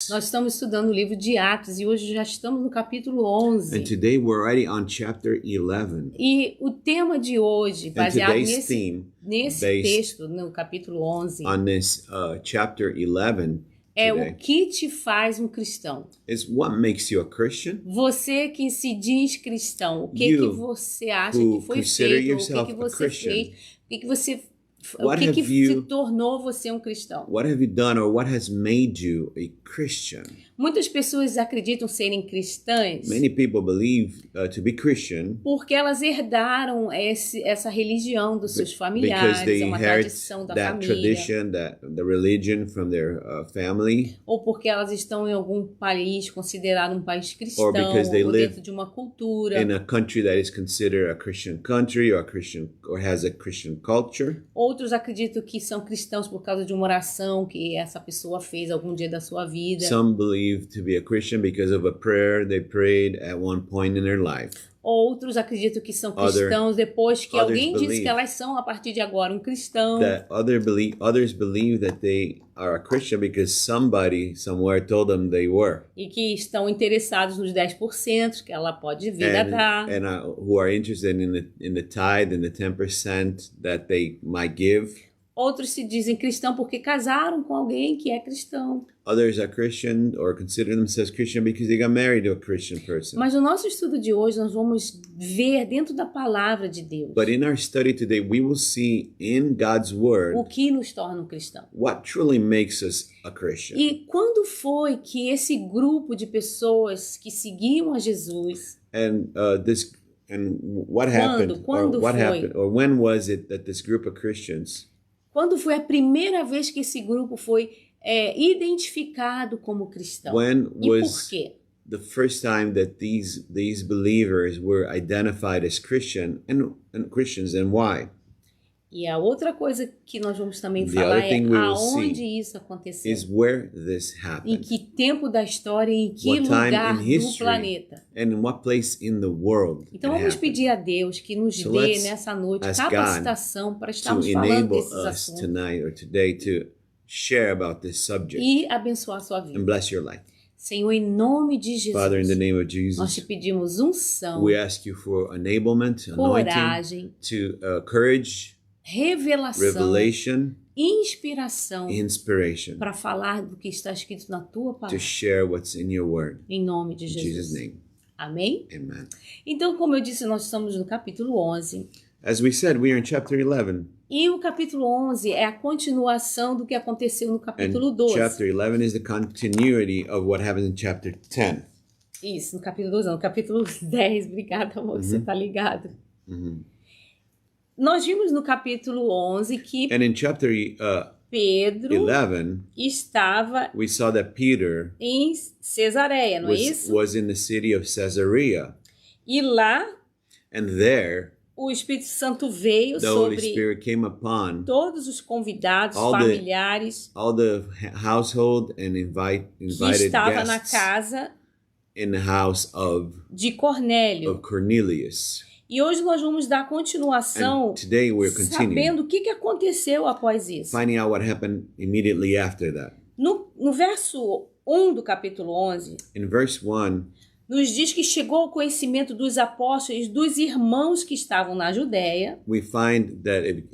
Nós estamos estudando o livro de Atos e hoje já estamos no capítulo 11. And today we're already on chapter 11. E o tema de hoje, baseado today's theme, nesse based texto, no capítulo 11, On this chapter 11 é today, o que te faz um cristão. is what makes you a Christian. Você que se diz cristão, o que You você acha who que foi consider feito, o yourself que a você Christian. fez, o What que have se you- tornou você um cristão. What have you done or what has made you a Christian? Muitas pessoas acreditam serem cristãs Many people believe to be Christian porque elas herdaram essa religião dos seus because familiares, they é uma inherit tradição da that família, tradition, the religion from their family, ou porque elas estão em algum país considerado um país cristão, Or because they ou live dentro de uma cultura. in a country that is considered a Christian country or has a Christian culture. Outros acreditam que são cristãos por causa de uma oração que essa pessoa fez algum dia da sua vida. Some believe to be a Christian because of a prayer they prayed at one point in their life. Outros acreditam que são cristãos depois que alguém disse que elas são, a partir de agora, um cristão. Others believe that they are a Christian because somebody somewhere told them they were. E que estão interessados nos 10% que ela pode vir a dar. And who are interested in the tithe and the 10% that they might give. Outros se dizem cristão porque casaram com alguém que é cristão. Others are Christian or consider themselves Christian because they got married to a Christian person. Mas no nosso estudo de hoje nós vamos ver dentro da palavra de Deus But in our study today, we will see in God's word o que nos torna um cristão. what truly makes us a Christian. E quando foi que esse grupo de pessoas que seguiam a Jesus, What happened, Quando foi? or when was it that this group of Christians, quando foi a primeira vez que esse grupo foi identificado como cristão? when E por was quê? the first time that these believers were identified as Christian and Christians, and why? E a outra coisa que nós vamos também The falar other thing we will aonde isso aconteceu. Is where this Em happened. que tempo da história, em que What time lugar in do history planeta. And in what place in the world Então it vamos happened. pedir a Deus que nos So dê let's nessa noite ask capacitação para to estarmos falando enable desses us assuntos tonight or today to share about this subject e abençoar a sua vida. and bless your life. Senhor, em nome de Jesus, Father, in the name of nós Jesus, te pedimos unção, we ask you for enablement, anointing, coragem, to courage, revelação, revelation, inspiração inspiration para falar do que está escrito na tua to palavra. share what's in your word. Em nome de In Jesus. Jesus' name, Amém? amen. Então, como eu disse, nós estamos no capítulo 11. As we said, we are in chapter 11. E o capítulo 11 é a continuação do que aconteceu no And capítulo 12. chapter 11 is the continuity of what happens in chapter 10. Isso, no capítulo 12, não, no capítulo 10. Obrigada, amor, que você tá ligado. Nós vimos no capítulo 11 que And in chapter Pedro 11, estava we saw that Peter em Cesareia, não é isso? was in the city of Caesarea. E lá And there, o Espírito Santo veio the Holy sobre Spirit came upon todos os convidados, all familiares all the household and que invited estava na guests casa in the house de Cornélio. of Cornelius. E hoje nós vamos dar continuação And today we're continuing, sabendo o que aconteceu após isso. finding out what happened immediately after that. No verso 1 do capítulo 11, In verse 1, nos diz que chegou ao conhecimento dos apóstolos, dos irmãos que estavam na Judéia, we find that it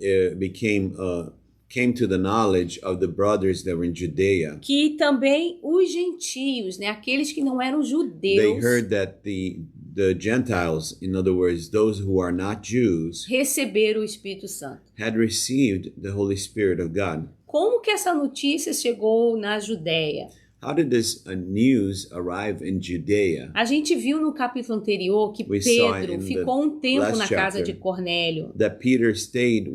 came to the knowledge of the brothers that were in Judea. que também os gentios, né, aqueles que não eram They judeus, heard that the Gentiles, in other words, those who are not Jews, receberam o Espírito Santo. had received the Holy Spirit of God. Como que essa notícia chegou na Judéia? How did this news arrive in Judea? A gente viu no capítulo anterior que We saw it Pedro in ficou um tempo last na casa chapter. de Cornélio, That Peter stayed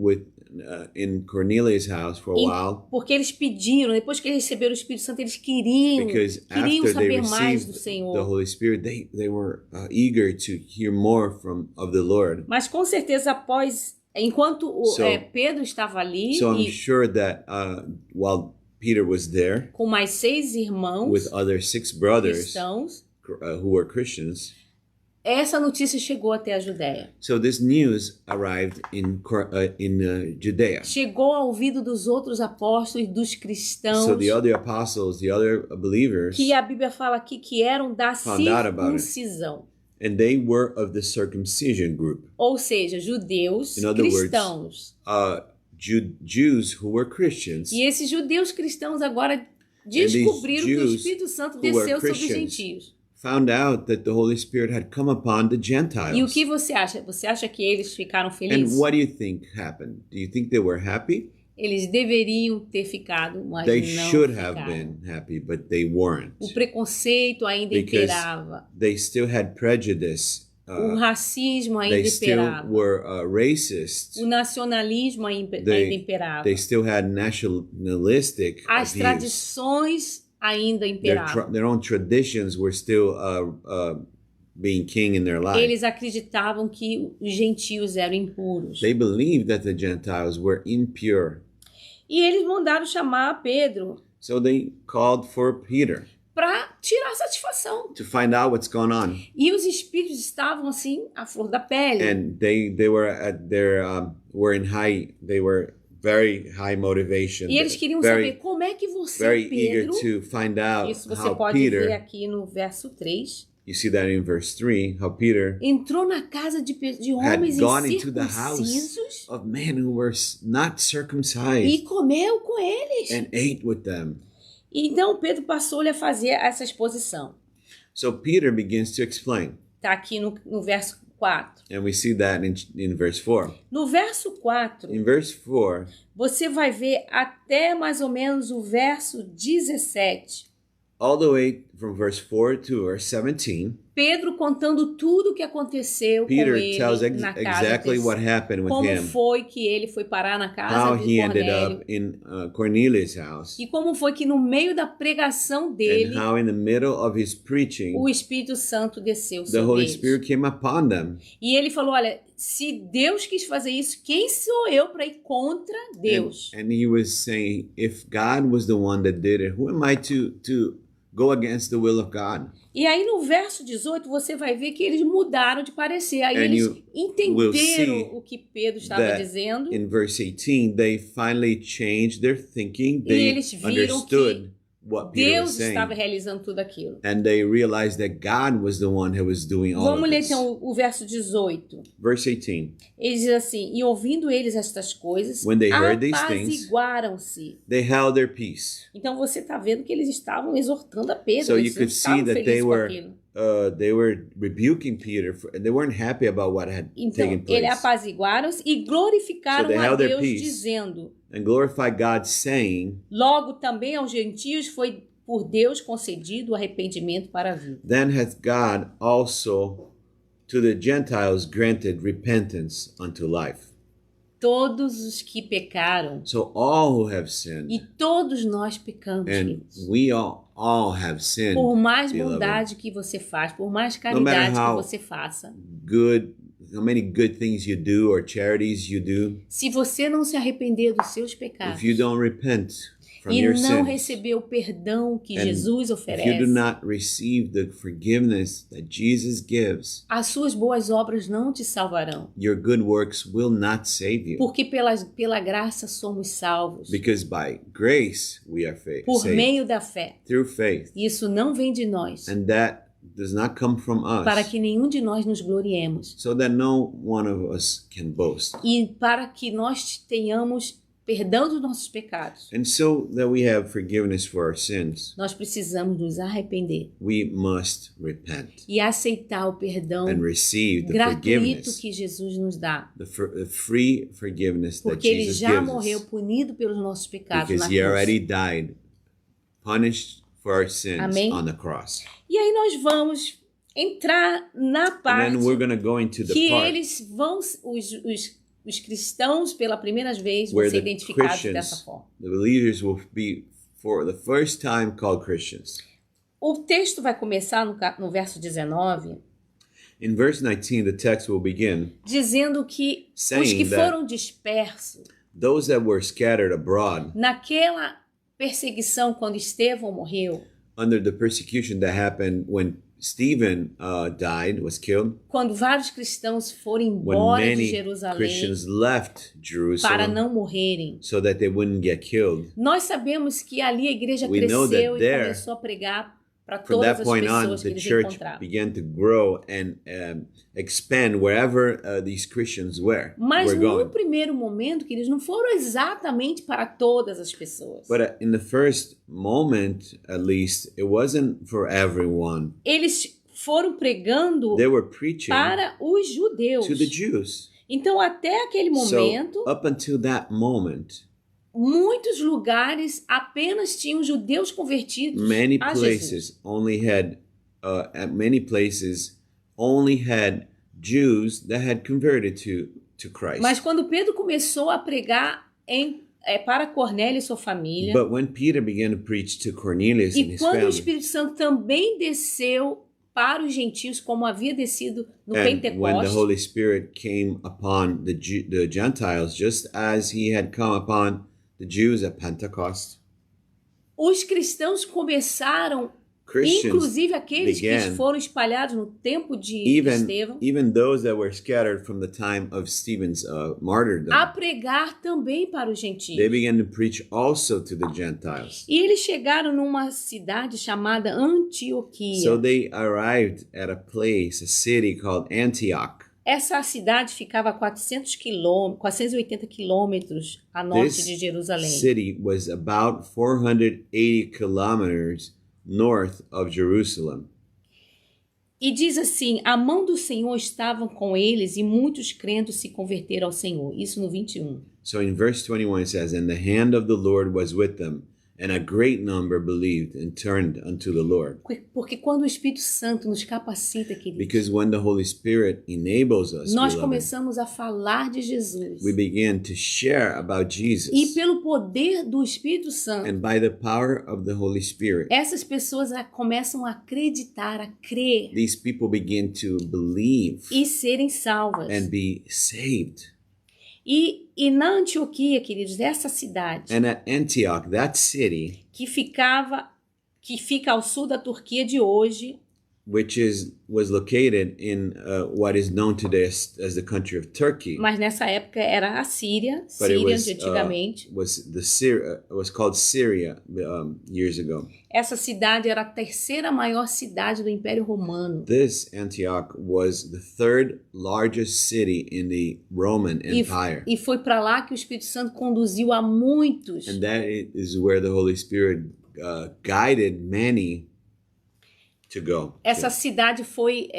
in Cornelius' house for a while porque eles pediram, depois que eles receberam o Espírito Santo, eles queriam because after they saber mais do received Senhor. the Holy Spirit, they were eager to hear more of the Lord. Mas com certeza enquanto Pedro estava ali So I'm e sure that while Peter was there com mais 6 irmãos with other 6 brothers cristãos, who were Christians, essa notícia chegou até a Judéia. So this news arrived in Judea. Chegou ao ouvido dos outros apóstolos, dos cristãos. So the other apostles, the other believers, que a Bíblia fala aqui que eram da circuncisão. And they were of the circumcision group. Ou seja, judeus cristãos. Jews who were Christians. E esses judeus cristãos agora descobriram que o Espírito Santo desceu sobre os gentios. Found out that the Holy Spirit had come upon the Gentiles. E o que você acha? Você acha que eles ficaram felizes? And what do you think happened? Do you think they were happy? Eles deveriam ter ficado, mas they não should ficaram. have been happy, but they weren't. O preconceito ainda imperava. They still had prejudice. O racismo ainda they imperava. Still were racist. O nacionalismo ainda imperava. They still had nationalistic As views. Tradições ainda imperavam. Their own traditions were still being king in their life. Eles acreditavam que os gentios eram impuros. They believed that the Gentiles were impure. E eles mandaram chamar Pedro. So they called for Peter. Para tirar satisfação. To find out what's going on. E os espíritos estavam assim à flor da pele. And they were at their they were very high motivation. E eles queriam saber como é que você, very Pedro, eager to find out isso você how pode Peter, ver aqui no verso 3. You see that in verse 3, how Peter entrou na casa de homens incircuncisos of men who were not circumcised e comeu com eles. And ate with them. Então Pedro passou-lhe a fazer essa exposição. So Peter begins to explain. Está aqui no verso 4. And we see that in verse 4. No verso 4, in verse 4, você vai ver até mais ou menos o verso 17. All the way from verse 4 to verse 17. Pedro contando tudo o que aconteceu Peter com ele tells na casa exactly what happened with como him. Foi que ele foi parar na casa How de he Cornélio. ended up in Cornelius' house. E como foi que no meio da pregação dele, and how in the middle of his preaching, o Espírito Santo desceu sobre the Holy eles. Spirit came upon them. E ele falou, olha, se Deus quis fazer isso, quem sou eu para ir contra Deus? And he was saying, if God was the one that did it, who am I to go against the will of God? E aí no verso 18 você vai ver que eles mudaram de parecer. Aí eles entenderam o que Pedro estava dizendo. In verse 18, they finally changed their thinking. They understood what Peter was saying. Deus estava realizando tudo aquilo. And they realized that God was the one who was doing all Vamos of ler this. então o verso 18. Verse 18. Ele diz assim, e ouvindo eles estas coisas, apaziguaram-se. They held their peace. Então você está vendo que eles estavam exortando a Pedro. So eles you could see that they were rebuking Peter. They weren't happy about what had taken place. Ele apaziguaram-se e glorificaram a Deus dizendo. And glorify God, saying, logo também aos gentios foi por Deus concedido o arrependimento para a vida. Then hath God also to the Gentiles granted repentance unto life. Todos os que pecaram. So all who have sinned. E todos nós pecamos. And we all have sinned. Por mais bondade que você faz, por mais caridade que você faça. How many good things you do or charities you do. Se você não se arrepender dos seus pecados. If you don't repent from e your não sins, receber o perdão que Jesus oferece. If you do not receive the forgiveness that Jesus gives, as suas boas obras não te salvarão. Your good works will not save you. Porque pela graça somos salvos. Because by grace we are saved. Por meio da fé. Through faith. Isso não vem de nós. And that does not come from us. Para que nenhum de nós nos gloriemos. So that no one of us can boast. E para que nós tenhamos perdão dos nossos pecados. And so that we have forgiveness for our sins. Nós precisamos nos arrepender. We must repent. E aceitar o perdão and receive the gratuito que Jesus nos dá. The free forgiveness Porque that Jesus gives us. Porque ele já morreu punido pelos nossos pecados Because na he cruz. already died, punished for our sins Amém? on the cross. E aí nós vamos entrar na parte And then we're going to go into the que part eles vão os cristãos pela primeira vez vão ser identificados dessa forma. The believers will be for the first time called Christians. O texto vai começar no verso 19. In verse 19, the text will begin dizendo que os que foram dispersos, those that were scattered abroad, naquela perseguição quando Estevão morreu, under the persecution that happened when Stephen died, was killed, quando vários cristãos foram embora de Jerusalém Christians left Jerusalem para não morrerem, so that they wouldn't get killed. Nós sabemos que ali a igreja cresceu e começou a pregar para todas as pessoas que eles encontravam. Began to grow and expand wherever these Christians were. Mas no primeiro momento, que eles não foram exatamente para todas as pessoas. But in the first moment, at least, it wasn't for everyone. Eles foram pregando para os judeus. To the Jews. Então até aquele momento, up until that moment, muitos lugares apenas tinham judeus convertidos a Jesus. Many places only had Jews that had converted to Christ. Mas quando Pedro começou a pregar para Cornélio e sua família, But when Peter began to preach to Cornelius and his family, e quando o Espírito Santo também desceu para os gentios, como havia descido no Pentecostes, when the Holy Spirit came upon the Gentiles, just as he had come upon the Jews at Pentecost, os cristãos começaram, inclusive aqueles que foram espalhados no tempo de Estevão, even those that were scattered from the time of Stephen's martyrdom, a pregar também para os gentios. They began to preach also to the Gentiles. E eles chegaram numa cidade chamada Antioquia. So they arrived at a city called Antioch. Essa cidade ficava a 480 quilômetros a norte de Jerusalém. This city was about 480 kilometers north of Jerusalem. E diz assim, a mão do Senhor estava com eles e muitos crentes se converteram ao Senhor. Isso no 21. So in verse 21 it says, and the hand of the Lord was with them, and a great number believed and turned unto the Lord. Porque quando o Espírito Santo nos capacita, queridos, because when the Holy Spirit enables us, nós começamos a falar de Jesus. We begin to share about Jesus. E pelo poder do Espírito Santo, and by the power of the Holy Spirit, essas pessoas começam a acreditar, a crer. These people begin to believe e serem salvas. And be saved. E na Antioquia, queridos, essa cidade, and at Antioch, that city, que fica ao sul da Turquia de hoje, which was located in what is known today as the country of Turkey. Mas nessa época era a Síria, Síria de antigamente. Was called Syria years ago. Essa cidade era a terceira maior cidade do Império Romano. This Antioch was the third largest city in the Roman Empire. E foi para lá que o Espírito Santo conduziu a muitos. And that is where the Holy Spirit guided many to go. Essa cidade foi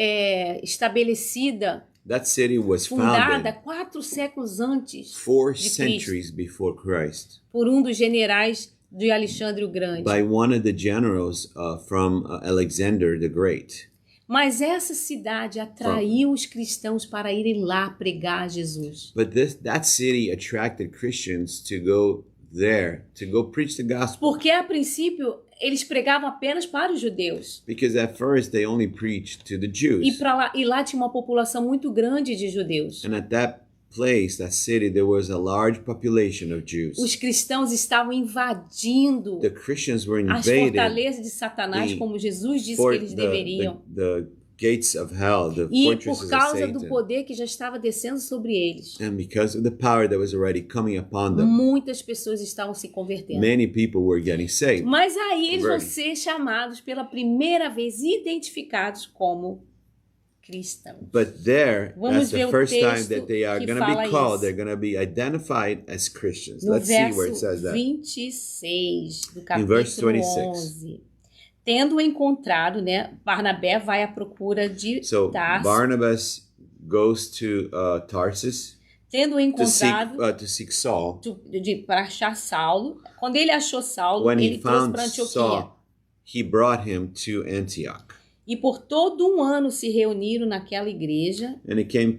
estabelecida, that city was fundada 4 séculos antes 4 centuries before Christ, por dos generais de Alexandre o Grande. By one of the generals from Alexander the Great. Mas essa cidade atraiu os cristãos para irem lá pregar a Jesus. But that city attracted Christians to go there, to go preach the gospel. Porque a princípio eles pregavam apenas para os judeus. Because at first they only preached to the Jews. E lá tinha uma população muito grande de judeus. And at that city, there was a large population of Jews. Os cristãos estavam invadindo the Christians were as fortalezas de Satanás, como Jesus disse que eles deveriam. The gates of hell, the e fortresses por causa of do poder que já estava descendo sobre eles. And because of the power that was already coming upon them. Muitas pessoas estavam se convertendo. Many people were getting saved. Mas aí eles vão ser chamados pela primeira vez, identificados como cristãos. But that's the first time that they are going to be called. They're going to be identified as Christians. Let's see where it says that. 26 do capítulo 11. Tendo encontrado, Barnabé vai à procura de Tarso. Barnabas goes to Tarsus. Tendo encontrado to seek Saul. Para achar Saulo. Quando ele achou Saulo, ele trouxe para Antioquia. Saul, he brought him to Antioch. E por todo ano se reuniram naquela igreja. And it came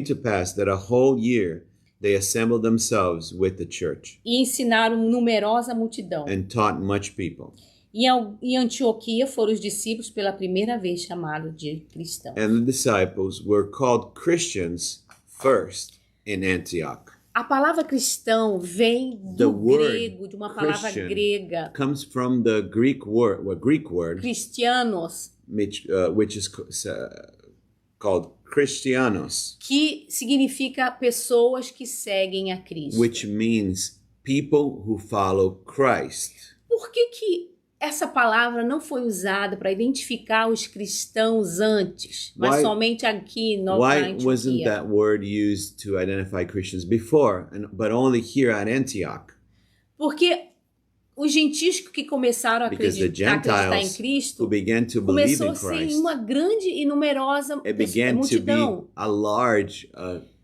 to pass that a whole year they assembled themselves with the church. E ensinaram numerosa multidão. And taught much people. E em Antioquia foram os discípulos pela primeira vez chamados de cristãos. And the disciples were called Christians first in Antioch. A palavra cristão vem do grego, de uma palavra grega. Comes from the Greek word, Christianos, which is called Cristianos, que significa pessoas que seguem a Cristo. Which means people who follow Christ. Por que essa palavra não foi usada para identificar os cristãos antes, mas somente aqui na Antioquia? Why wasn't that word used to identify Christians before, but only here at Antioch? Porque os gentios que começaram a acreditar em Cristo começou a ser uma grande e numerosa multidão. A large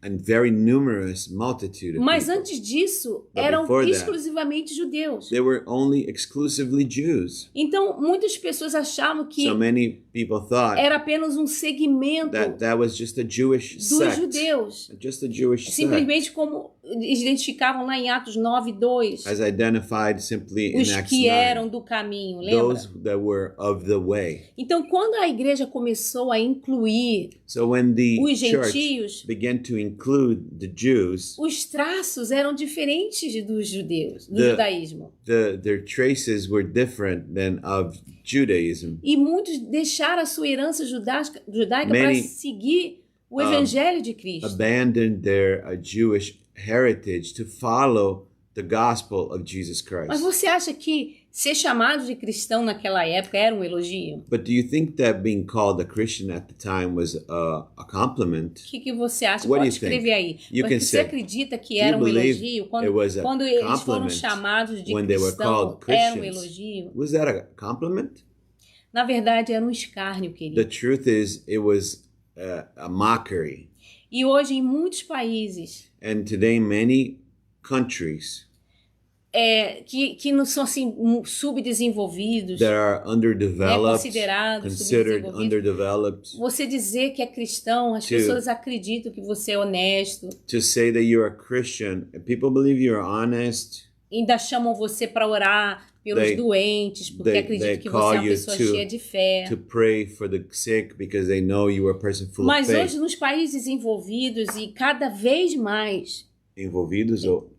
and very numerous multitude of Mas people. Antes disso, eram exclusivamente judeus. They were only exclusively Jews. Então, muitas pessoas achavam que so many people thought era apenas um segmento that was just a Jewish dos sect, judeus. Just a Jewish Simplesmente como identificavam lá em Atos 9:2. As identified simply in Acts 9. Os que eram do caminho, lembra? Those that were of the way. Então, quando a igreja começou a incluir os gentios, began to include the Jews, os traços eram diferentes dos judeus, do judaísmo. Their traces were different than of Judaism. E muitos deixaram a sua herança judaica para seguir o evangelho de Cristo. Abandoned their Jewish heritage to follow the gospel of Jesus Christ. Mas você acha que ser chamado de cristão naquela época era um elogio? But do you think that being called a Christian at the time was a compliment? O que você acha? Pode escrever aí. Você acredita que era um elogio? Quando eles foram chamados de cristão, era um elogio? Was that a compliment? Na verdade, era um escárnio, querido. The truth is, it was a mockery. E hoje, em muitos países, and today many countries que não são assim subdesenvolvidos, that are underdeveloped, considered underdeveloped. Você dizer que é cristão, as pessoas acreditam que você é honesto. To say that you're a Christian, people believe you're honest. Ainda chamam você para orar pelos doentes, porque acreditam que você é uma pessoa cheia de fé. To pray for the sick because they know you are a person full Mas of faith. hoje nos países envolvidos e cada vez mais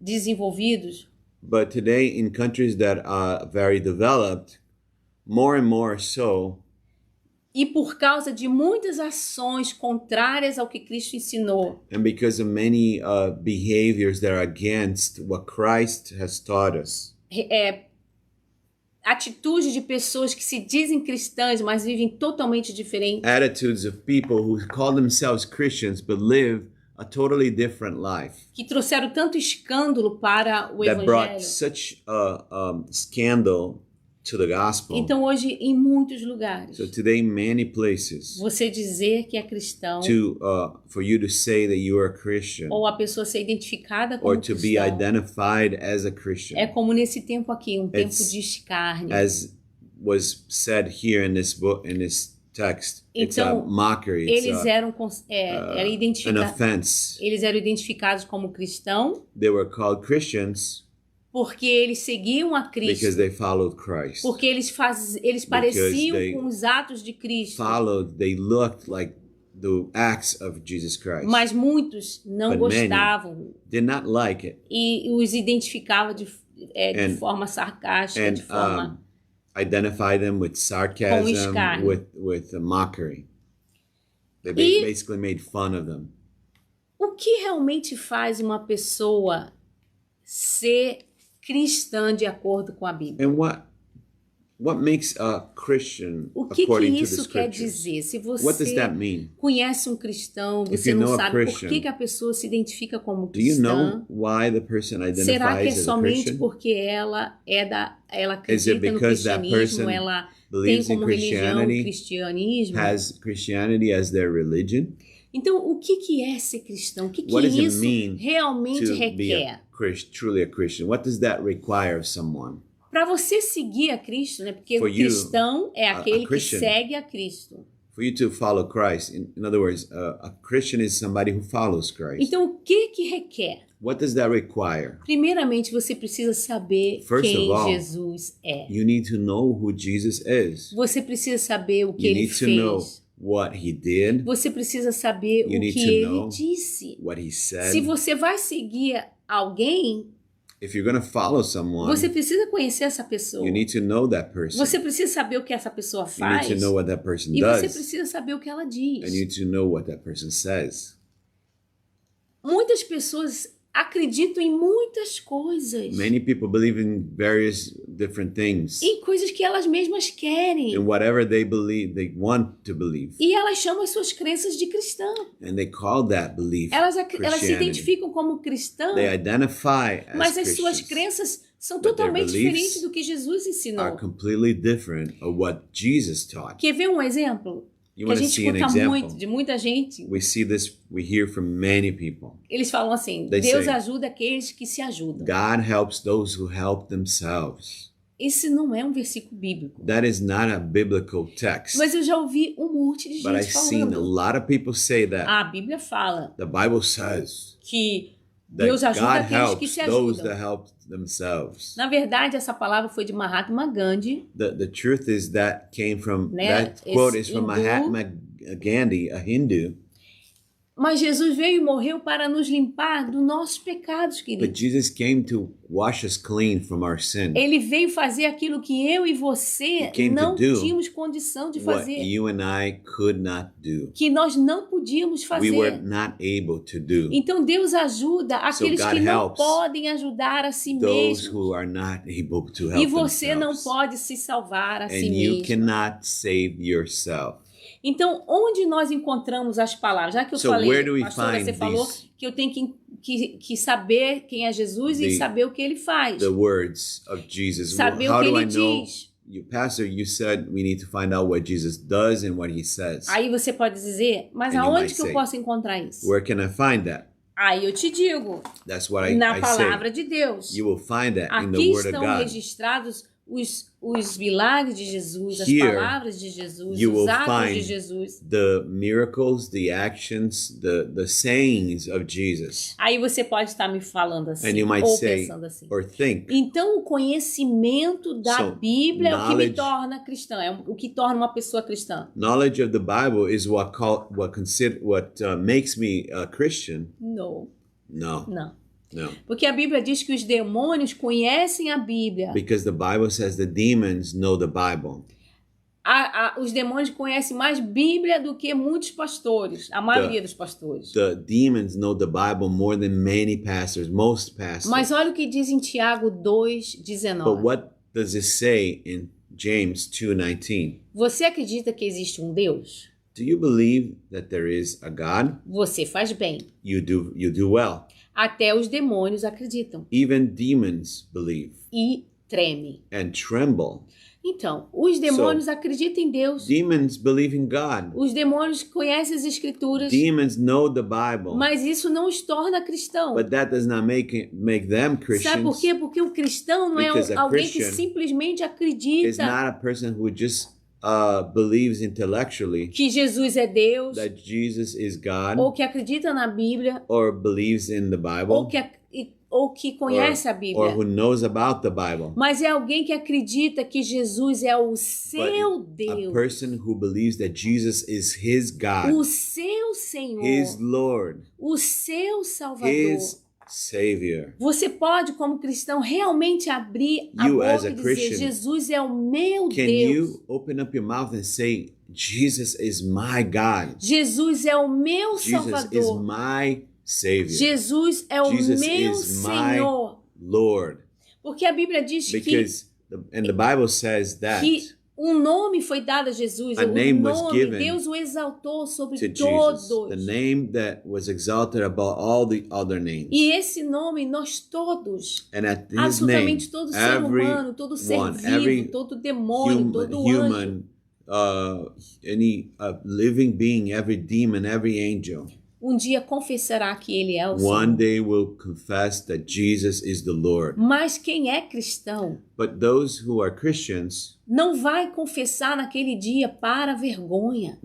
desenvolvidos. But today in countries that are very developed, more and more so. E por causa de muitas ações contrárias ao que Cristo ensinou. And because of many behaviors that are against what Christ has taught us. Atitudes de pessoas que se dizem cristãs, mas vivem totalmente diferente. Attitudes of people who call themselves Christians but live a totally different life. Que trouxeram tanto escândalo para o evangelho. That brought such a scandal to the gospel. Então hoje em muitos lugares. So today many places. Você dizer que é cristão. For you to say that you are a Christian. Ou a pessoa ser identificada como cristão. Or to be identified as a Christian. É como nesse tempo aqui, um tempo de escárnio. As was said here in this book, in this text. It's a mockery. Eles eram identificados. An offense. Eles eram identificados como cristão. They were called Christians. Porque eles seguiam a Cristo. Because they followed Christ. Porque eles pareciam com os atos de Cristo. They looked like the acts of Jesus Christ. Mas muitos não gostavam. Did not like it. E os identificavam de forma sarcástica, de forma identify them with sarcasm, with a mockery. They basically made fun of them. O que realmente faz uma pessoa ser cristã de acordo com a Bíblia? And what makes a Christian according to the scriptures? O que isso quer dizer? Se você what does that mean? Conhece um cristão, você não sabe por que a pessoa se identifica como cristã. Do you know why the person identifies Será que é as a somente Christian? porque ela acredita no cristianismo, ela tem como religião o cristianismo? Has Christianity as their religion? Então, o que é ser cristão? O que isso realmente requer? Truly a Christian. What does that require of someone? Para você seguir a Cristo, né? Porque o cristão é aquele que segue a Cristo. For you to follow Christ, in other words, a Christian is somebody who follows Christ. Então, o que requer? What does that require? Primeiramente, você precisa saber quem Jesus é. You need to know who Jesus is. Você precisa saber o que ele fez. What he did. Você precisa saber o que ele disse. What he said. Se você vai seguir alguém, If you're going to follow someone, você precisa conhecer essa pessoa. You need to know that person. Você precisa saber o que essa pessoa faz. You need to know what that person e does. você precisa saber o que ela diz. And you need to know what that person says. Muitas pessoas acreditam em muitas coisas. Many people believe in various different things. Em coisas que elas mesmas querem. In whatever they believe, they want to believe. E elas chamam as suas crenças de cristã. And they call that belief elas se identificam como cristã. They identify as mas as Christians, suas crenças são totalmente diferentes do que Jesus ensinou. Are completely different of what Jesus taught. Quer ver um exemplo? Que a gente escuta muito de muita gente. We hear from many people. Eles falam assim: Deus ajuda aqueles que se ajudam. God helps those who help themselves. Esse não é um versículo bíblico. That is not a biblical text. Mas eu já ouvi um monte de gente falando. But I've seen a lot of people say that. A Bíblia fala. The Bible says que Deus ajuda aqueles que se ajudam. That help themselves. Na verdade, essa palavra foi de Mahatma Gandhi. The truth is that came from that quote is from Mahatma Gandhi, a Hindu. Mas Jesus veio e morreu para nos limpar dos nossos pecados, querido. But Jesus came to wash us clean from our sin. Ele veio fazer aquilo que eu e você não tínhamos condição de fazer. What you and I could not do. Que nós não podíamos fazer. We were not able to do. Então Deus ajuda aqueles que não podem ajudar a si mesmos. Who are not able to help e você themselves. Não pode se salvar a si mesmo. And you cannot save yourself. Então, onde nós encontramos as palavras? Já que eu falei, pastor, você falou que eu tenho que saber quem é Jesus e saber o que ele faz. The words of Jesus. Saber o que ele diz. Pastor, you said we need to find out what Jesus does and what he says. Aí você pode dizer, mas aonde que eu posso encontrar isso? Where can I find that? Aí eu te digo, na palavra de Deus. You will find that in the Aqui word of God. estão registrados os milagres de Jesus, as palavras de Jesus, os atos de Jesus. The miracles, the actions, the sayings of Jesus. Aí você pode estar me falando assim, and you might ou say, pensando assim. Or think. Então o conhecimento da Bíblia é o que me torna cristã, é o que torna uma pessoa cristã. Knowledge of the Bible is what makes me a Christian. No. No. Porque a Bíblia diz que os demônios conhecem a Bíblia. Because the Bible says the demons know the Bible. Os demônios conhecem mais Bíblia do que muitos pastores, a maioria dos pastores. The demons know the Bible more than many pastors, most pastors. Mas olha o que diz em Tiago 2:19. But what does it say in James 2:19? Você acredita que existe um Deus? Do you believe that there is a God? Você faz bem. You do well. Até os demônios acreditam. Even demons believe. E tremem. And tremble. Então, os demônios acreditam em Deus. Demons believe in God. Os demônios conhecem as Escrituras. Demons know the Bible. Mas isso não os torna cristãos. But that does not make them Christians. Sabe por quê? Porque o cristão não é alguém que simplesmente acredita. Is not a person who just believes intellectually que Jesus é Deus, that Jesus is God, ou que acredita na Bíblia, or believes in the Bible, ou que conhece a Bíblia, or who knows about the Bible. Mas é alguém que acredita que Jesus é o seu Deus, a person who believes that Jesus is his God, o seu Senhor, his Lord, o seu Salvador, his Savior. Você pode, como cristão, realmente abrir a boca e dizer, Jesus é o meu Deus. Can you open up your mouth and say, Jesus is my God? Jesus é o meu Salvador. Jesus is my Savior. Jesus é o meu Senhor. Lord. Porque a Bíblia diz and the Bible says that nome foi dado a Jesus, Deus o exaltou sobre todos. The name that was exalted above all the other names. E esse nome nós todos, absolutamente todo ser humano, todo ser vivo, todo demônio, todo human, any living being, every demon, every angel. Dia confessará que ele é o Senhor. One day will confess that Jesus is the Lord. Mas quem é cristão, but those who are Christians, não vai confessar naquele dia para vergonha.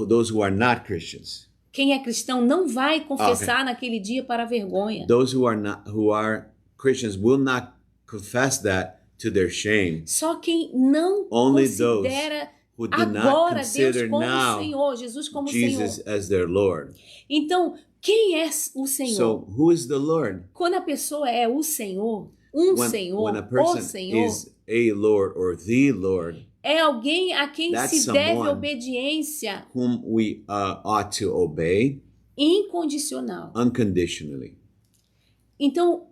Those who are not Christians. Quem é cristão não vai confessar naquele dia para vergonha. Those who are Christians will not confess that to their shame. Só quem não considera agora Deus como Senhor, Jesus como Jesus Senhor. As their Lord. Então, Quem é o Senhor? So, who is the Lord? Quando a pessoa é o Senhor, Senhor, when a person o Senhor, is a Lord or the Lord, é alguém a quem se deve obediência whom we ought to obey incondicional. Unconditionally. Então,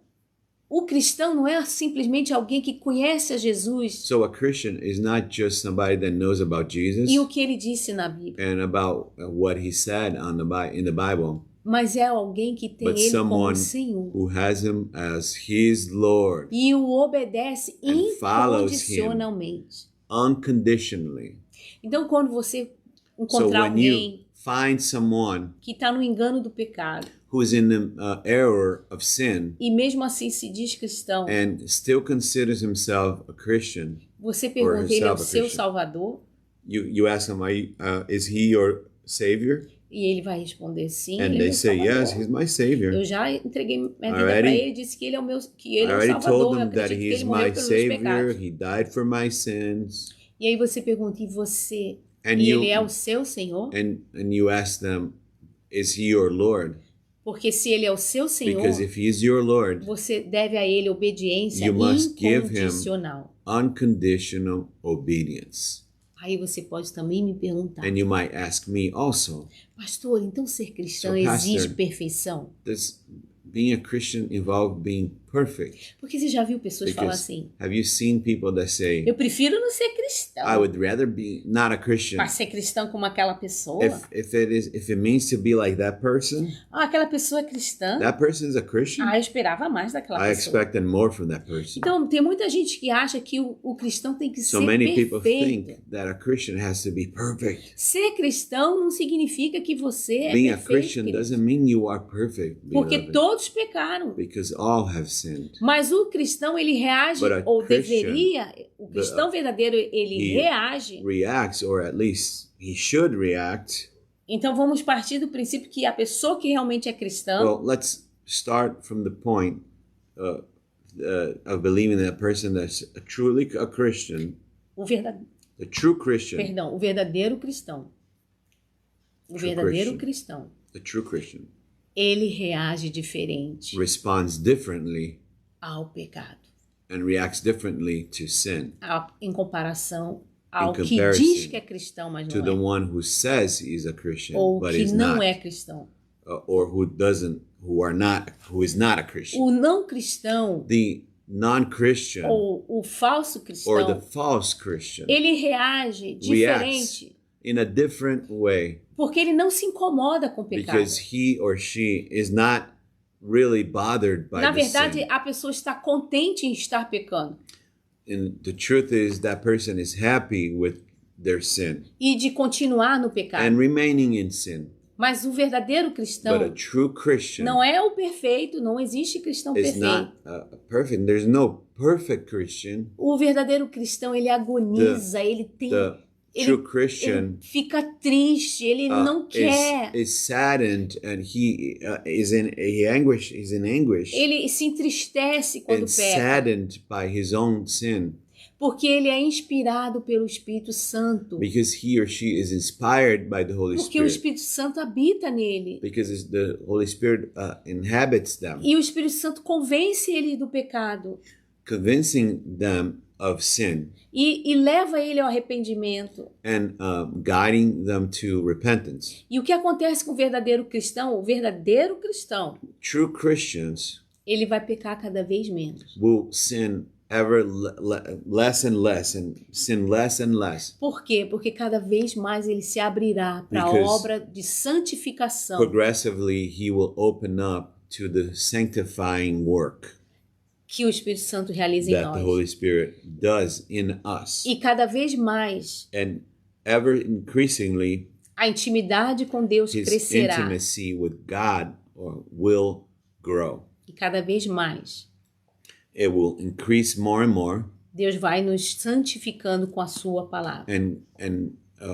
o cristão não é simplesmente alguém que conhece a Jesus. So a Christian is not just somebody that knows about Jesus e o que ele disse na Bíblia. And about what he said in the Bible. Mas é alguém que tem ele como Senhor. Who has him as his Lord. E o obedece incondicionalmente. Unconditionally. Então, quando você encontrar alguém find someone que está no engano do pecado, who is in the error of sin, e mesmo assim se diz cristão, and still considers himself a Christian, você pergunta, ele é o seu Salvador? You ask him, is he your Savior? E ele vai responder sim. And they say, yes, he's my Savior. Eu já entreguei minha vida para ele, disse que ele é o meu, que ele é o Salvador. Told him that he is my Savior. He died for my sins. E aí você pergunta, e você? Ele é o seu Senhor? And you ask them, is he your Lord? Porque se ele é o seu Senhor, because if he is your Lord, você deve a ele obediência incondicional. Unconditional obedience. Aí você pode também me perguntar. And you might ask me also. Pastor, então ser cristão exige perfeição? Does being a Christian involve being perfect? Porque você já viu pessoas falar assim? Have you seen people that say, eu prefiro não ser cristão. I would rather be not a Christian. Mas ser cristão como aquela pessoa. If it means to be like that person. Aquela pessoa é cristã. That person is a Christian. Eu esperava mais daquela pessoa. I expected more from that person. Então tem muita gente que acha que o cristão tem que ser perfeito. So many people think that a Christian has to be perfect. Ser cristão não significa que você é being perfeito. Being a Christian doesn't mean you are perfect. Porque todos pecaram. Because all have sinned. Mas o cristão, ele reage, ou deveria, o cristão verdadeiro, ele reage. Reacts, or at least he should react. Então vamos partir do princípio que a pessoa que realmente é cristã. Well, let's start from the point of believing that a person that's truly a Christian. The true Christian. Perdão, o verdadeiro cristão. O verdadeiro cristão. The true Christian. Ele reage diferente. Responds differently. Ao pecado. And reacts differently to sin. Em comparação ao que diz que é cristão, mas não é. To the one who says he is a Christian, ou but que is não not. É cristão. Or who is not a Christian. O não cristão. The non-Christian. Ou o falso cristão. Or the false Christian. Ele reage diferente. In a different way. Porque ele não se incomoda com o pecado. Because he or she is not really bothered by Na verdade, the sin. a pessoa está contente em estar pecando. And the truth is that person is happy with their sin. E de continuar no pecado. And remaining in sin. Mas o verdadeiro cristão But a true Christian não é o perfeito, não existe cristão perfeito. Not perfect. There's no perfect Christian. O verdadeiro cristão, ele agoniza, ele tem... True Christian, ele fica triste, ele não quer. Is saddened and he is in anguish. He's in anguish. Ele se entristece quando peca. Saddened by his own sin. Porque ele é inspirado pelo Espírito Santo. Because he or she is inspired by the Holy Spirit. Porque o Espírito Santo habita nele. Because the Holy Spirit inhabits them. E o Espírito Santo convence ele do pecado. Convincing them of sin. E leva ele ao arrependimento. And guiding them to repentance. E o que acontece com o verdadeiro cristão? O verdadeiro cristão, true Christians, ele vai pecar cada vez menos. Will sin ever less and less and sin less and less. Por quê? Porque cada vez mais ele se abrirá para a obra de santificação. Progressively he will open up to the sanctifying work. Que o Espírito Santo realiza em nós. The Holy Spirit does in us. E cada vez mais. And ever increasingly, a intimidade com Deus crescerá. Intimacy with God will grow. E cada vez mais. It will increase more and more. Deus vai nos santificando com a sua palavra. And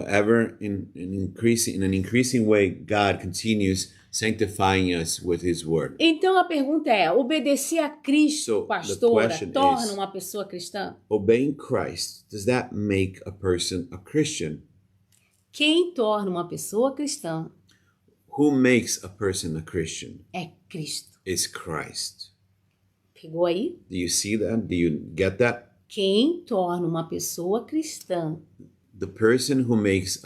ever in an increasing way, God continues sanctifying us with his word. Então a pergunta é: obedecer a Cristo, pastora, torna uma pessoa cristã? Obeying Christ, does that make a person a Christian? Quem torna uma pessoa cristã? Who makes a person a Christian? É Cristo. Is Christ. Pegou aí? Do you see that? Do you get that? Quem torna uma pessoa cristã? The person who makes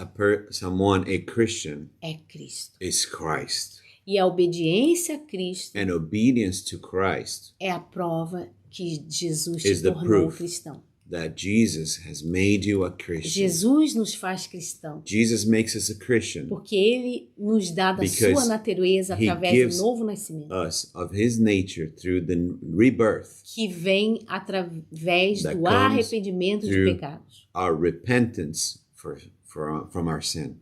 someone a Christian é Cristo. Is Christ. E a obediência a Cristo And obedience to Christ é a prova que Jesus te tornou cristão. That Jesus has made you a Christian. Jesus nos faz cristão. Jesus makes us a Christian. Porque ele nos dá da sua natureza através do novo nascimento. Us of his nature through the rebirth. Que vem através do arrependimento de pecados. Our repentance from our sin.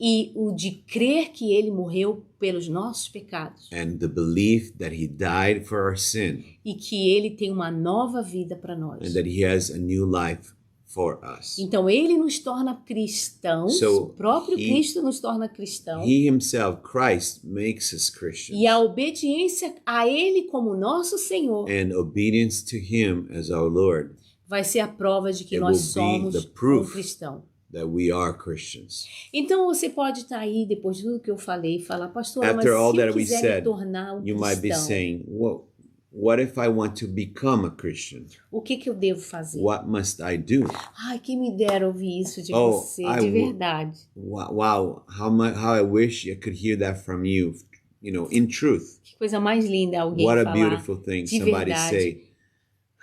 E o de crer que ele morreu pelos nossos pecados. And the belief that he died for our sin. E que ele tem uma nova vida para nós. And that he has a new life for us. Então ele nos torna cristãos, o próprio Cristo nos torna cristãos. He himself, Christ, makes us Christians. E a obediência a ele como nosso Senhor. And obedience to him as our Lord. Vai ser a prova de que nós somos um cristão. That we are Christians. Então você pode estar aí depois de tudo que eu falei e falar, pastor, mas se eu quiser me tornar um cristão, might be saying, well, what if I want to become a Christian? O que eu devo fazer? What must I do? Ai, quem me dera ouvir isso de você, de verdade. Wow, how I wish I could hear that from you, in truth. Que coisa mais linda alguém falar. What a beautiful thing somebody say.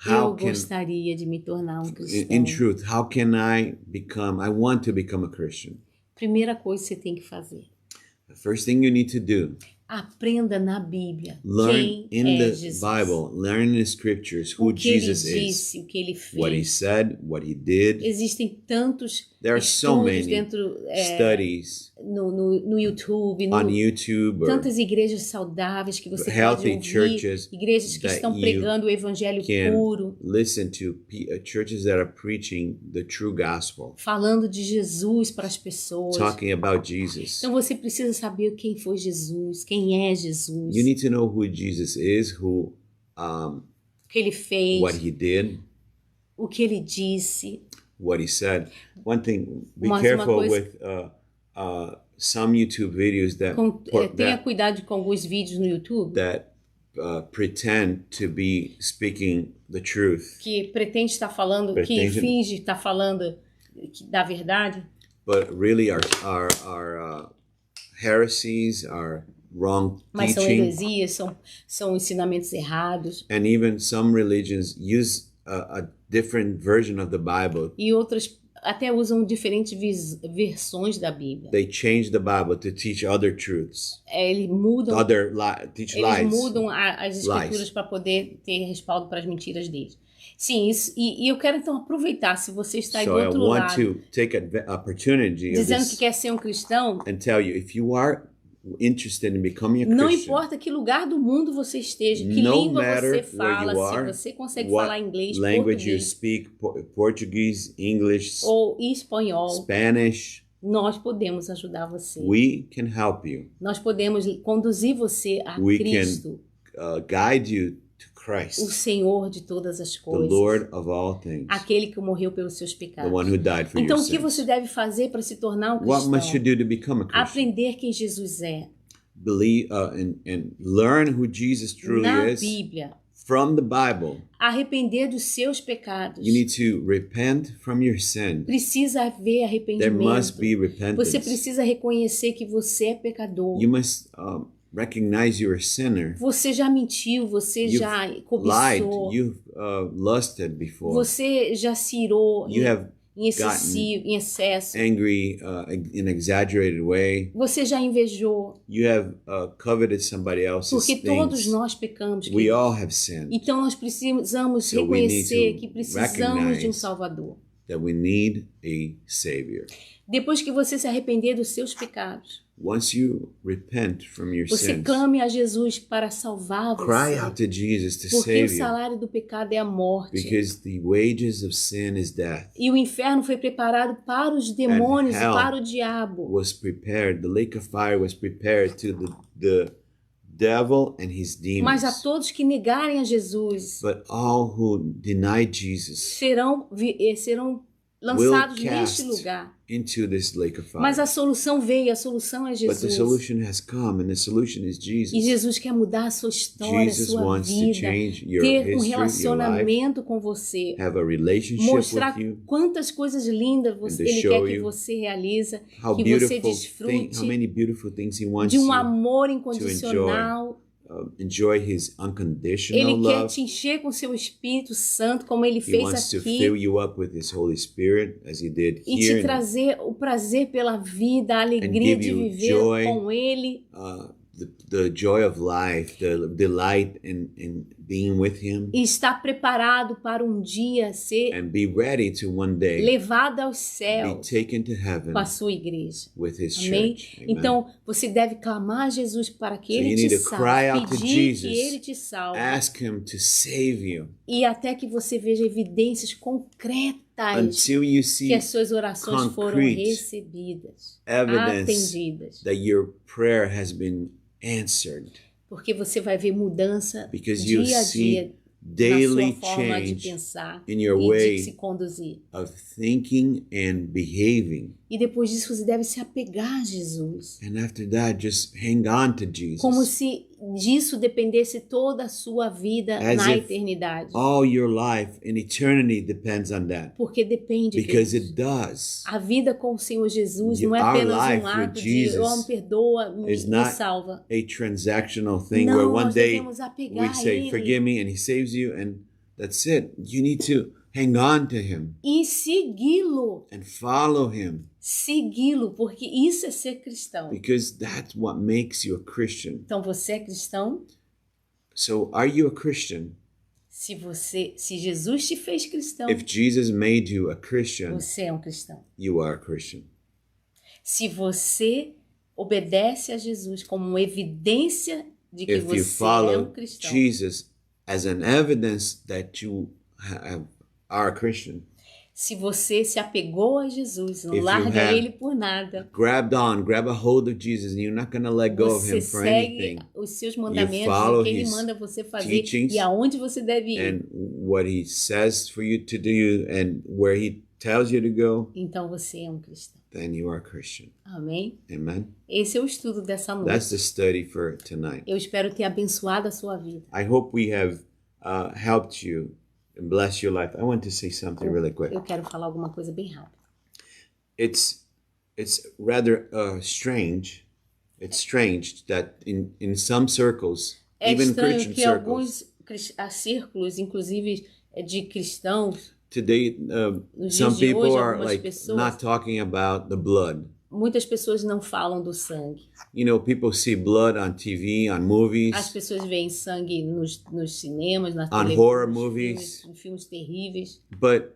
Eu gostaria de me tornar um cristão. In truth, how can I want to become a Christian? Primeira coisa que você tem que fazer. The first thing you need to do. Aprenda na Bíblia learn quem in the Jesus. Bible, learn in the scriptures who Jesus ele disse, is. O que ele fez. What he said, what he did. Existem tantos There are so many dentro, studies no YouTube, on YouTube, tantas igrejas saudáveis que você healthy pode ouvir, churches igrejas que estão pregando o evangelho puro, listen to churches that are preaching the true gospel, falando de Jesus para as pessoas, talking about Jesus. Então você precisa saber quem foi Jesus, quem é Jesus. You need to know who Jesus is, o que ele fez, what he did, o que ele disse. What he said. One thing, be careful with some YouTube videos that tenha cuidado com alguns vídeos no YouTube that pretend to be speaking the truth. Que pretende estar falando, que finge estar falando da verdade. But really are heresies, are wrong Mas teaching. São heresias, são ensinamentos errados. And even some religions use a different version of the Bible. E outras até usam diferentes versões da Bíblia. They change the Bible to teach other truths. Eles mudam, teach eles lies. mudam as escrituras para poder ter respaldo para as mentiras deles. Sim, isso, e eu quero então aproveitar, se você está aí do outro lado, dizendo que quer ser um cristão, and tell you, if you are interested in becoming a não Christian, importa que lugar do mundo você esteja, que língua você fala, se você consegue falar inglês, language you português, speak, Portuguese, English, ou espanhol, Spanish, nós podemos ajudar você. We can help you. Nós podemos conduzir você a Cristo. Guide you to Christ, o Senhor de todas as coisas, the Lord of all things, aquele que morreu pelos seus pecados. The one who died for então, your o que sins. você deve fazer para se tornar um cristão? What must you do to become a Christian? Aprender quem Jesus é. Believe and learn who Jesus truly Na is. Bíblia. From the Bible. Arrepender dos seus pecados. You need to repent from your sin. Precisa haver arrependimento. There must be repentance. Você precisa reconhecer que você é pecador. You must recognize you're a sinner. Você já mentiu, você já cobiçou. Lied, you've lusted before. Você já se irou em excesso. Angry in exaggerated way. Você já invejou. You have coveted somebody else's Porque things. todos nós pecamos. We all have sinned. Então nós precisamos reconhecer que precisamos de um Salvador. That we need a Savior. Depois que você se arrepender dos seus pecados, once you repent from your você sins, clame a Jesus para salvar você. Cry out to Jesus to porque save o salário do pecado é a morte. Because the wages of sin is death. E o inferno foi preparado para os demônios e para o diabo. Was prepared, the lake of fire was prepared to the devil and his demons. Mas a todos que negarem a Jesus, but all who deny Jesus, serão lançados neste lugar. Into this lake of fire. Mas a solução veio, a solução é Jesus. But the solution has come, and the solution is Jesus. E Jesus quer mudar a sua história, a sua vida, ter um relacionamento com você, have a relationship mostrar with you, quantas coisas lindas Ele quer que você realize, que você desfrute de um amor incondicional. Enjoy his unconditional Ele love. quer te encher com seu Espírito Santo, como Ele He fez wants to aqui, fill you up with his Holy Spirit, as he did e here, te trazer o prazer pela vida, a alegria de viver com Ele. The joy of life, the delight in being with him, E estar preparado para um dia ser and be ready to one day levado aos be céus taken to heaven com a sua igreja. with his Amém? church. Amen. Então, você deve clamar a Jesus para que So Ele you te need to cry out salve, to pedir Jesus. que Ele te salve, Ask him to save you e até que você veja evidências concretas until you que see as suas orações foram concrete recebidas, evidence atendidas. that your prayer has been answered. Porque você vai ver mudança Because you dia a see dia daily na sua forma de change pensar in your e way de se conduzir. of thinking and behaving. E depois disso você deve se apegar a Jesus. And after that, just hang on to Jesus. Como se disso dependesse toda a sua vida As na if eternidade. all your life in eternity depends on that. Porque depende Because deles. it does. A vida com o Senhor Jesus não é Our apenas life um ato with de Jesus me perdoa, me is not salva. a transactional thing Não, where one nós day devemos apegar we say, a Ele. forgive me, and he saves you, and that's it. You need to hang on to him E segui-lo. and follow him, Segui-lo, porque isso é ser cristão. because that's what makes you a Christian. Então você é cristão? So are you a Christian? Se Jesus te fez cristão, If Jesus made you a Christian, você é um cristão. you are a Christian. Se você obedece a Jesus como uma evidência de que If you você é um follow cristão, Jesus as an evidence that you are a Christian, se você se apegou a Jesus, não If you larga have Ele por nada, grab a hold of Jesus, and you're not going to let go of você him for segue anything. os seus mandamentos, follow o que Ele his manda você fazer teachings e aonde você deve ir. And what he says for you to do and where he tells you to go, Então você é um cristão. then you are a Christian. Amém? Amen. Esse é o estudo dessa noite. That's the study for tonight. Eu espero ter abençoado a sua vida. I hope we have helped you and blessed your life. I want to say something really quick. Eu quero falar alguma coisa bem rápida. It's rather strange. It's strange that in some circles, É even estranho Christian que circles, alguns círculos, inclusive de cristãos, today nos some dias de people hoje, are algumas like pessoas, not talking about the blood. muitas pessoas não falam do sangue. You know, people see blood on TV, on movies. As pessoas veem sangue nos cinemas, nas On televisões, horror nos movies. filmes, em filmes terríveis. But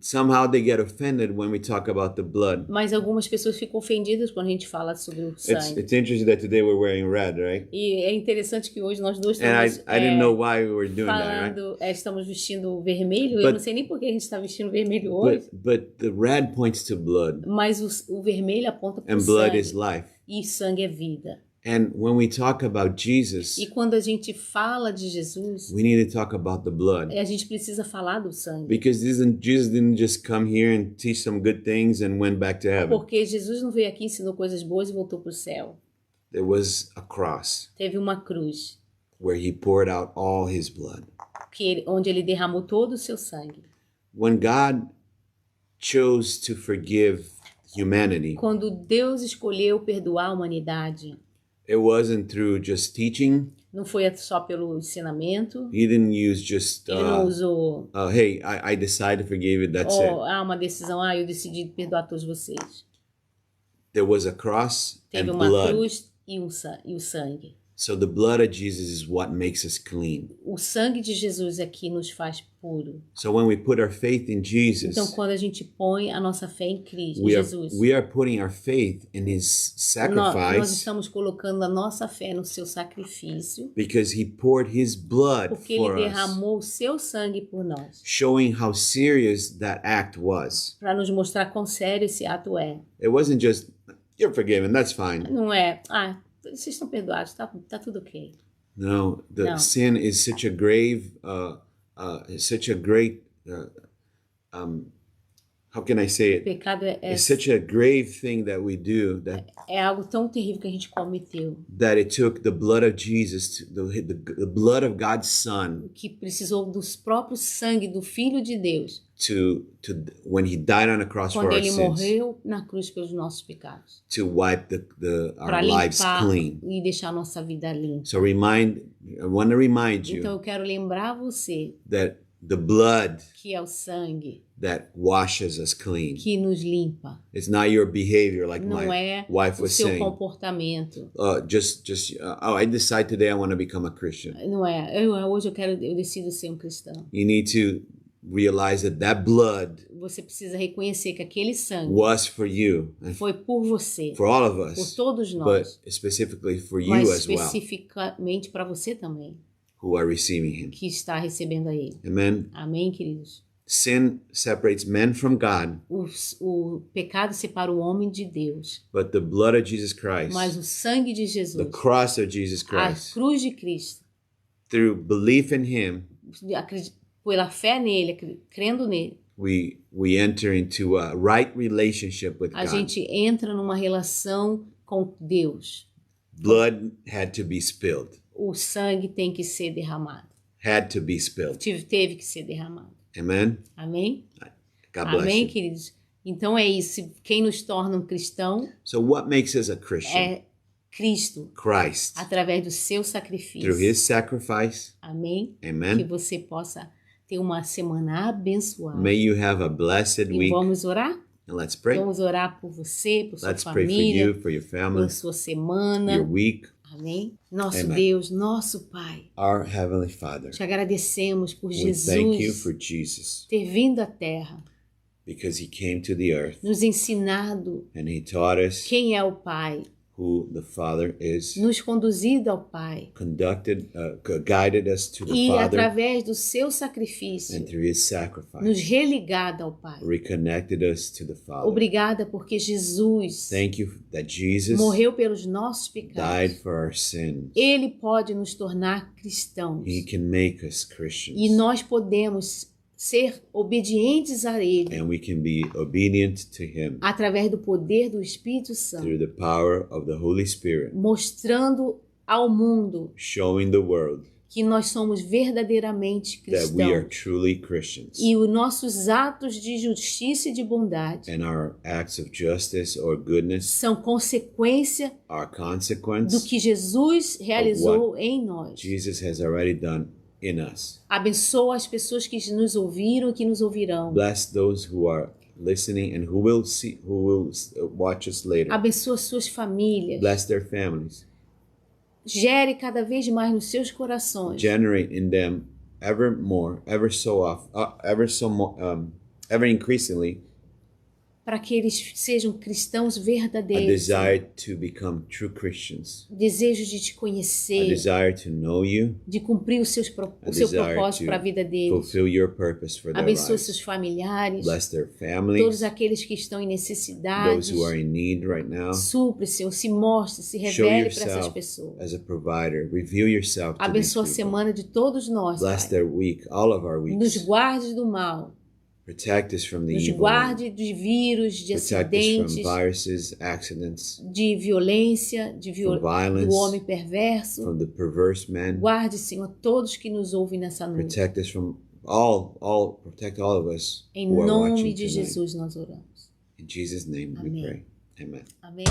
somehow they get offended when we talk about the blood. Mas algumas pessoas ficam ofendidas quando a gente fala sobre o sangue. It's interesting that today we're wearing red, right? E é interessante que hoje nós dois And estamos I didn't know why we were doing that, right? falando, estamos vestindo vermelho. Eu But- não sei nem por que a gente está vestindo vermelho hoje. But the red points to blood, Mas o vermelho aponta para o and blood sangue. is life. E sangue é vida. And when we talk about Jesus, E quando a gente fala de Jesus, we need to talk about the blood. a gente precisa falar do sangue. Because Jesus didn't just come here and teach some good things and went back to heaven. Porque Jesus não veio aqui, ensinou coisas boas e voltou para o céu. There was a cross Teve uma cruz where he poured out all his blood. onde ele derramou todo o seu sangue. When God chose to forgive humanity, Quando Deus escolheu perdoar a humanidade, it wasn't through just teaching. não foi só pelo ensinamento. He didn't use just, Ele não usou hey, I decided to forgive it, that's it. uma decisão, eu decidi perdoar todos vocês. There was a cross Teve and uma blood. cruz e o sangue. So the blood of Jesus is what makes us clean. O sangue de Jesus é que nos faz puro. So when we put our faith in Jesus, Então, quando a gente põe a nossa fé em Cristo, em we Jesus, are putting our faith in his nós sacrifice estamos colocando a nossa fé no seu sacrifício, because he poured his blood porque Ele for us, derramou o seu sangue por nós, showing how serious that act was. para nos mostrar quão sério esse ato é. It wasn't just, you're forgiven, that's fine. Não é, vocês estão perdoados, tá tudo ok. No, the No. sin is such a grave, such a great, how can I say it? Pecado It's such a grave thing that we do that é algo tão terrível que a gente cometeu. That it took the blood of Jesus, the blood of God's Son, que precisou do próprio sangue do Filho de Deus. To when he died on a cross for our sins. Quando ele morreu na cruz pelos nossos pecados. To wipe our lives clean. E deixar a nossa vida limpa. So I want to remind you. Então eu quero lembrar você. That the blood. Que é o sangue. That washes us clean. Que nos limpa. It's not your behavior, like não my wife was saying. Não é o seu comportamento. I decide today I want to become a Christian. Não é. Hoje eu decido ser um cristão. You need to realize that blood. Você precisa reconhecer que aquele sangue. Was for you. Foi por você. For all of us. Por todos nós. But specifically for you as well. Mas especificamente para você também. Who are receiving him. Que está recebendo a ele. Amen. Amém, queridos. Sin separates men from God. O pecado separa o homem de Deus. But the blood of Jesus Christ. Mas o sangue de Jesus. The cross of Jesus Christ. A cruz de Cristo. Through belief in him. Pela fé nele, crendo nele. We enter into a right relationship with God. A gente entra numa relação com Deus. Blood had to be spilled. O sangue tem que ser derramado. Had to be spilled. Teve que ser derramado. Amen. Amém? God bless Amém, you. queridos? Então é isso. Quem nos torna um cristão? So what makes us a Christian? É Cristo. Christ. Através do seu sacrifício. Through his sacrifice. Amém? Amen. Que você possa ter uma semana abençoada. May you have a blessed week. Vamos orar? And let's pray. Vamos orar por você, por let's sua família, pray for you, for your family, por sua semana, your week. Amém? Nosso Amen. Deus, nosso Pai. Our Heavenly Father. Te agradecemos por Jesus thank you for Jesus, ter vindo à Terra. Because he came to the earth. Nos ensinado. And he taught us. Quem é o Pai. Who the Father is. Nos conduzido ao Pai. Guided us to the e Father. E através do seu sacrifício. And through his sacrifice. Nos religado ao Pai. Reconnected us to the Father. Obrigada porque Jesus. Thank you that Jesus. Morreu pelos nossos pecados. Died for our sins. Ele pode nos tornar cristãos. He can make us Christians. E nós podemos ser obedientes a ele. And we can be obedient to him. Através do poder do Espírito Santo. Through the power of the Holy Spirit. Mostrando ao mundo. Showing the world. Que nós somos verdadeiramente cristãos. That we are truly Christians. E os nossos atos de justiça e de bondade. And our acts of justice or goodness. São consequência. Are consequence. Do que Jesus realizou em nós. Jesus has already done. In us. Abençoa as pessoas que nos ouviram e que nos ouvirão. Bless those who are listening and who will watch us later. Abençoa suas famílias. Bless their families. Gere cada vez mais nos seus corações. Generate in them ever more, ever so often, ever increasingly. Para que eles sejam cristãos verdadeiros. A desire to become true Christians. Desejo de te conhecer. A desire to know you. De cumprir o seu propósito para a vida deles. Fulfill your purpose for their Abençoa lives. seus familiares. Bless their families. Todos aqueles que estão em necessidade. Those who are in need right now. Supre, Senhor, se mostre, se revele para essas pessoas. As a provider, reveal yourself to Abençoa these a semana de todos nós. Bless their week, all of our weeks. Nos guarde do mal. Protect us from the Nos evil guarde de vírus, de acidentes, from viruses, accidents, de violência, violence, do homem perverso. From the perverse man. Guarde, Senhor, todos que nos ouvem nessa noite. Protect us from protect all of us. Em nome de Jesus nós oramos. In Jesus' name we pray. Amen. Amém.